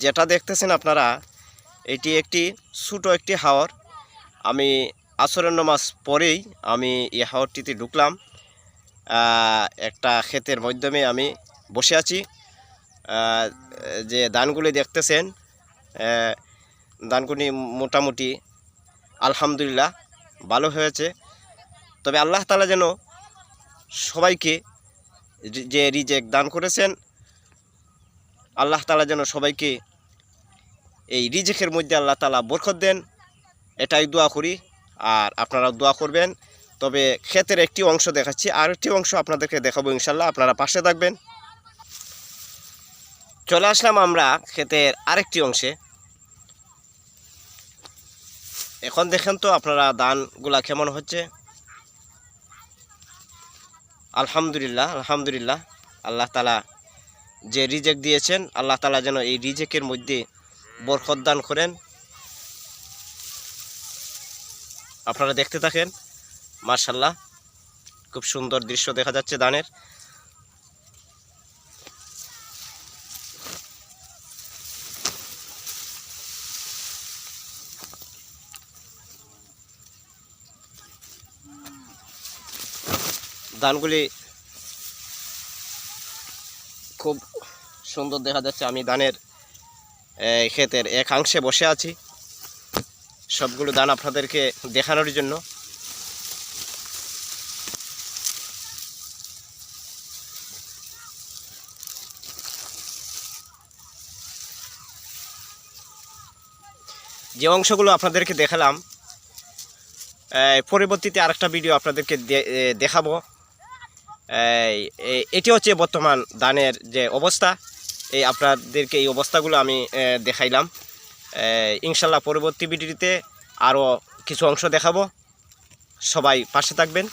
যেটা দেখতেছেন আপনারা, এটি একটি ছোটো একটি হাওর। আমি আসরের নামাজ পরেই আমি এই হাওরটিতে ঢুকলাম। একটা ক্ষেতের মাধ্যমে আমি বসে আছি। যে ধানগুলি দেখতেছেন, ধানগুলি মোটামুটি আলহামদুলিল্লাহ ভালো হয়েছে। তবে আল্লাহ তাআলা যেন সবাইকে যে রিজেক দান করেছেন, আল্লাহ তাআলা যেন সবাইকে এই রিজেকের মধ্যে আল্লাহ তাআলা বরকত দেন, এটাই দোয়া করি। আর আপনারা দোয়া করবেন। তবে ক্ষেতের একটি অংশ দেখাচ্ছি, আর একটি অংশ আপনাদেরকে দেখাবো ইনশাল্লাহ, আপনারা পাশে থাকবেন। চলে আসলাম আমরা ক্ষেতের আরেকটি অংশে। এখন দেখেন তো আপনারা ধানগুলা কেমন হচ্ছে। আলহামদুলিল্লাহ আলহামদুলিল্লাহ, আল্লাহ তাআলা যে রিজেক দিয়েছেন, আল্লাহ তাআলা যেন এই রিজেকের মধ্যে বরকত দান করেন। আপনারা দেখতে থাকেন। মাশাআল্লাহ, খুব সুন্দর দৃশ্য দেখা যাচ্ছে ধানের। ধানগুলি খুব সুন্দর দেখা যাচ্ছে। আমি ধানের ক্ষেতের একাংশে বসে আছি, সবগুলো ধান আপনাদেরকে দেখানোর জন্য। যে অংশগুলো আপনাদেরকে দেখালাম, পরবর্তীতে আরেকটা ভিডিও আপনাদেরকে দেখাবো। এটি হচ্ছে বর্তমান ধানের যে অবস্থা, এই আপনাদেরকে এই অবস্থাগুলো আমি দেখাইলাম। ইনশাল্লাহ পরবর্তী ভিডিওতে আরও কিছু অংশ দেখাবো। সবাই পাশে থাকবেন।